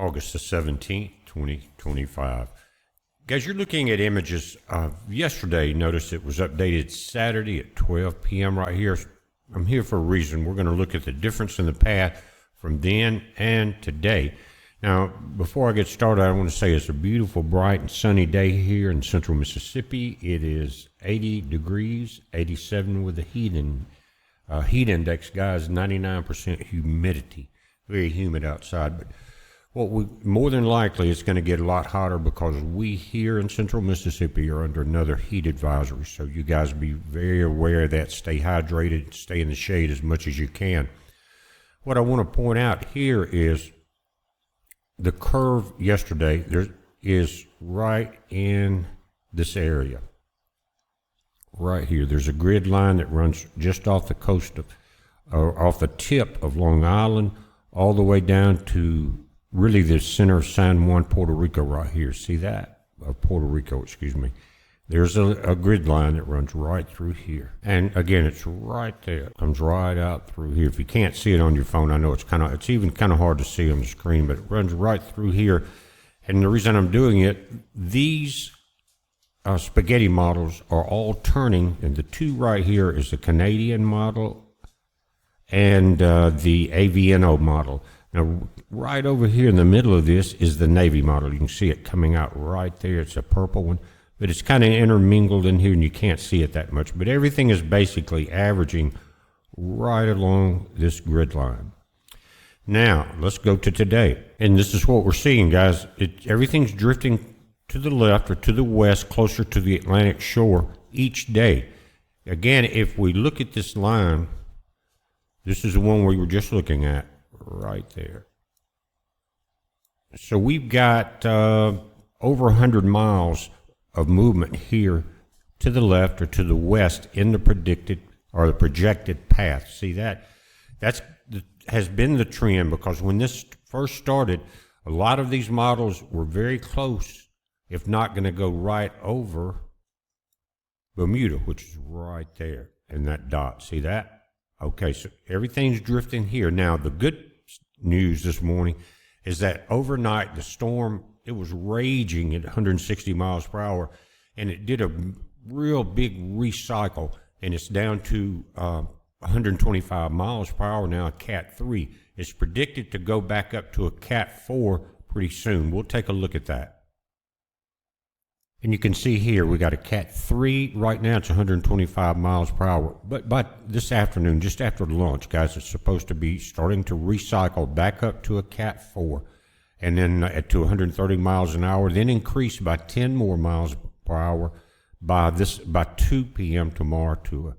August the 17th, 2025. Guys, you're looking at images of yesterday. Notice it was updated Saturday at 12 p.m. right here. I'm here for a reason. We're going to look at the difference in the path from then and today. Now, before I get started, I want to say it's a beautiful, bright, and sunny day here in central Mississippi. It is 80 degrees, 87 with the heat index, guys, 99% humidity. Very humid outside, but more than likely it's going to get a lot hotter because we here in central Mississippi are under another heat advisory. So you guys be very aware of that. Stay hydrated, stay in the shade as much as you can. What I want to point out here is the curve yesterday. There is right in this area, right here. There's a grid line that runs just off the coast of, off the tip of Long Island, all the way down to really the center of San Juan, Puerto Rico right here. See that? Puerto Rico, excuse me. There's a grid line that runs right through here. And again, it's right there. It comes right out through here. If you can't see it on your phone, I know it's even kind of hard to see on the screen, but it runs right through here. And the reason I'm doing it, these spaghetti models are all turning, and the two right here is the Canadian model and the AVNO model. Now, right over here in the middle of this is the Navy model. You can see it coming out right there. It's a purple one, but it's kind of intermingled in here, and you can't see it that much. But everything is basically averaging right along this grid line. Now, let's go to today. And this is what we're seeing, guys. Everything's drifting to the left or to the west, closer to the Atlantic shore each day. Again, if we look at this line, this is the one we were just looking at. Right there. So we've got over 100 miles of movement here to the left or to the west in the predicted or the projected path. See that? Has been the trend, because when this first started, a lot of these models were very close, if not going to go right over Bermuda, which is right there in that dot. See that? Okay, so everything's drifting here. Now, the good news this morning is that overnight the storm, it was raging at 160 miles per hour, and it did a real big recycle, and it's down to 125 miles per hour now, a Cat 3. It's predicted to go back up to a Cat 4 pretty soon. We'll take a look at that. And you can see here we got a Cat 3 right now. It's 125 miles per hour. But this afternoon, just after lunch, guys, it's supposed to be starting to recycle back up to a Cat 4, and then to 130 miles an hour, then increase by 10 more miles per hour by 2 p.m. tomorrow to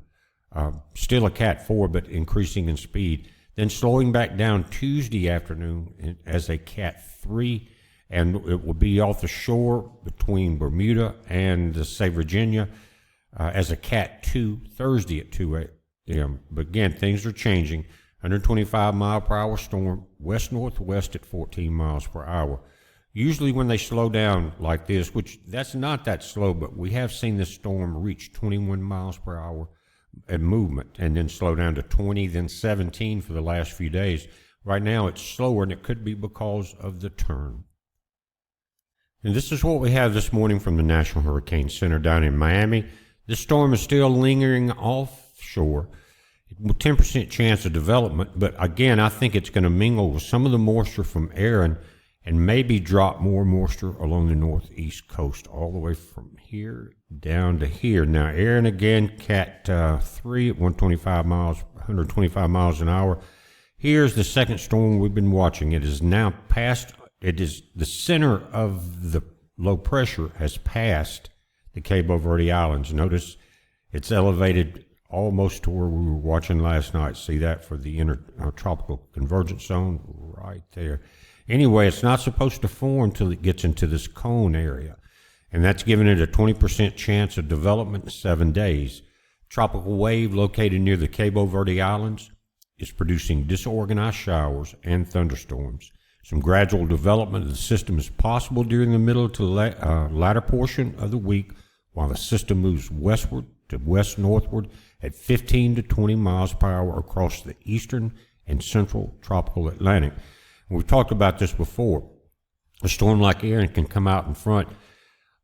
still a Cat 4, but increasing in speed. Then slowing back down Tuesday afternoon as a Cat 3. And it will be off the shore between Bermuda and, say, Virginia as a Cat 2 Thursday at 2 a.m. But again, things are changing. 125 mile per hour storm, west-northwest at 14 miles per hour. Usually when they slow down like this, which that's not that slow, but we have seen this storm reach 21 miles per hour in movement and then slow down to 20, then 17 for the last few days. Right now it's slower, and it could be because of the turn. And this is what we have this morning from the National Hurricane Center down in Miami. This storm is still lingering offshore, with 10% chance of development. But again, I think it's going to mingle with some of the moisture from Erin and maybe drop more moisture along the northeast coast, all the way from here down to here. Now, Erin again, Cat 3 at 125 miles an hour. Here's the second storm we've been watching. It is now past. It is the center of the low pressure has passed the Cabo Verde Islands. Notice it's elevated almost to where we were watching last night. See that for the intertropical convergence zone right there. Anyway, it's not supposed to form until it gets into this cone area, and that's giving it a 20% chance of development in 7 days. Tropical wave located near the Cabo Verde Islands is producing disorganized showers and thunderstorms. Some gradual development of the system is possible during the middle to latter portion of the week, while the system moves westward to west-northward at 15 to 20 miles per hour across the eastern and central tropical Atlantic. We've talked about this before. a storm like Erin can come out in front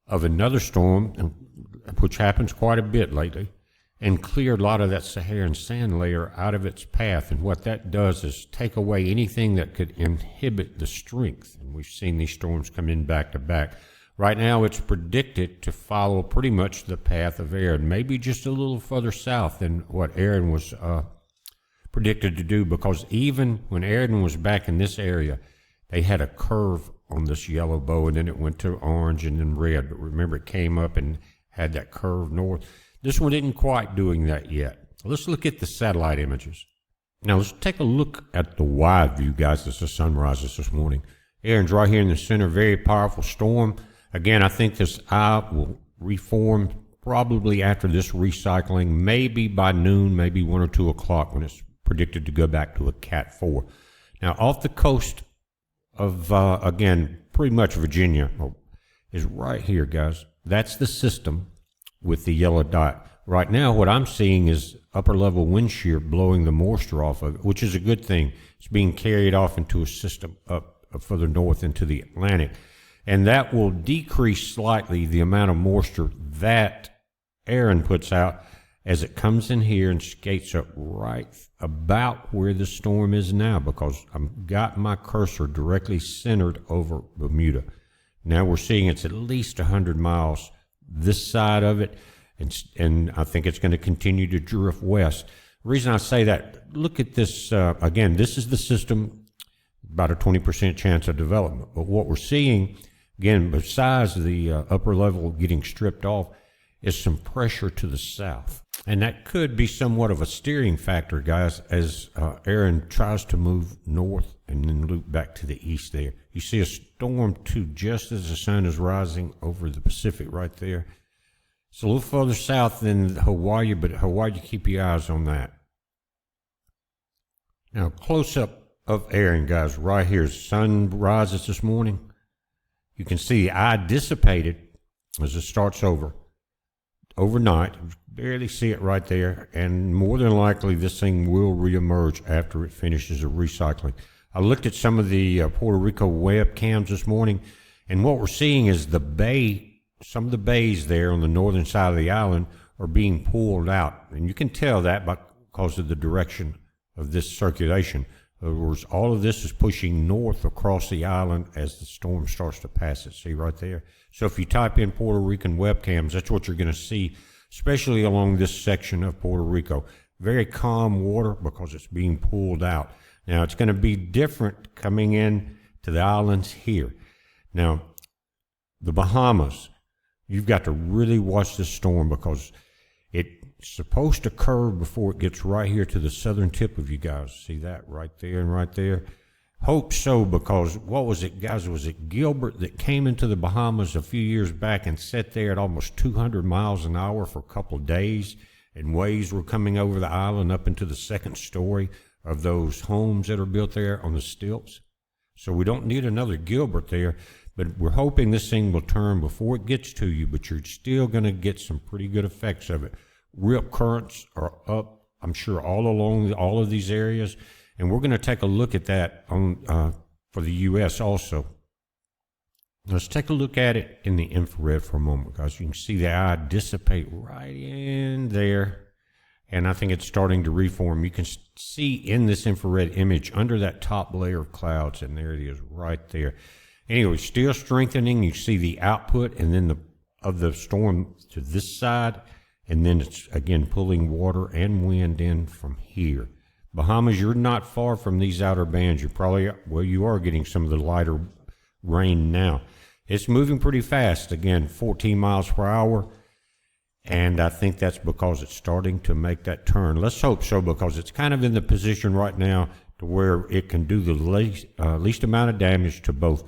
of another storm, which happens quite a bit lately, and clear a lot of that Saharan sand layer out of its path. And what that does is take away anything that could inhibit the strength. And we've seen these storms come in back to back. Right now, it's predicted to follow pretty much the path of Erin, maybe just a little further south than what Erin was predicted to do, because even when Erin was back in this area, they had a curve on this yellow bow, and then it went to orange and then red. But remember, it came up and had that curve north. This one isn't quite doing that yet. Let's look at the satellite images. Now, let's take a look at the wide view, guys, as the sun rises this morning. Erin's right here in the center, very powerful storm. Again, I think this eye will reform probably after this recycling, maybe by noon, maybe 1 or 2 o'clock, when it's predicted to go back to a Cat 4. Now, off the coast of, again, pretty much Virginia is right here, guys. That's the system with the yellow dot. Right now, what I'm seeing is upper level wind shear blowing the moisture off of it, which is a good thing. It's being carried off into a system up further north into the Atlantic. And that will decrease slightly the amount of moisture that Erin puts out as it comes in here and skates up right about where the storm is now, because I've got my cursor directly centered over Bermuda. Now we're seeing it's at least 100 miles this side of it, and I think it's going to continue to drift west. The reason I say that, look at this, again, this is the system, about a 20% chance of development. But what we're seeing, again, besides the upper level getting stripped off, is some pressure to the south. And that could be somewhat of a steering factor, guys, as Erin tries to move north and then loop back to the east there. You see a storm, too, just as the sun is rising over the Pacific right there. It's a little further south than Hawaii, but Hawaii, keep your eyes on that. Now, close-up of Erin, guys, right here. Sun rises this morning. You can see the eye dissipated as it starts over. Overnight, barely see it right there, and more than likely this thing will reemerge after it finishes the recycling. I looked at some of the Puerto Rico webcams this morning, and what we're seeing is the bay, some of the bays there on the northern side of the island are being pulled out, and you can tell that because of the direction of this circulation. In other words, all of this is pushing north across the island as the storm starts to pass it. See right there? So if you type in Puerto Rican webcams, that's what you're going to see, especially along this section of Puerto Rico. Very calm water because it's being pulled out. Now, it's going to be different coming in to the islands here. Now, the Bahamas, you've got to really watch this storm because it's supposed to curve before it gets right here to the southern tip of you guys. See that right there and right there? Hope so, because what was it, guys? Was it Gilbert that came into the Bahamas a few years back and sat there at almost 200 miles an hour for a couple of days, and waves were coming over the island up into the second story of those homes that are built there on the stilts? So we don't need another Gilbert there, but we're hoping this thing will turn before it gets to you, but you're still going to get some pretty good effects of it. Rip currents are up, I'm sure, all along all of these areas. And we're going to take a look at that on for the U.S. also. Let's take a look at it in the infrared for a moment, guys. You can see the eye dissipate right in there, and I think it's starting to reform. You can see in this infrared image under that top layer of clouds, and there it is right there. Anyway, still strengthening. You see the output, and then of the storm to this side, and then it's, again, pulling water and wind in from here. Bahamas, you're not far from these outer bands. You're probably, well, you are getting some of the lighter rain now. It's moving pretty fast, again, 14 miles per hour, and I think that's because it's starting to make that turn. Let's hope so, because it's kind of in the position right now to where it can do the least amount of damage to both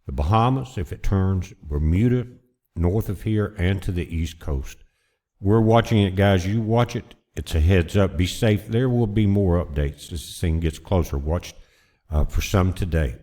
the Bahamas, if it turns, Bermuda, north of here, and to the East Coast. We're watching it, guys. You watch it. It's a heads up. Be safe. There will be more updates as this thing gets closer. Watch for some today.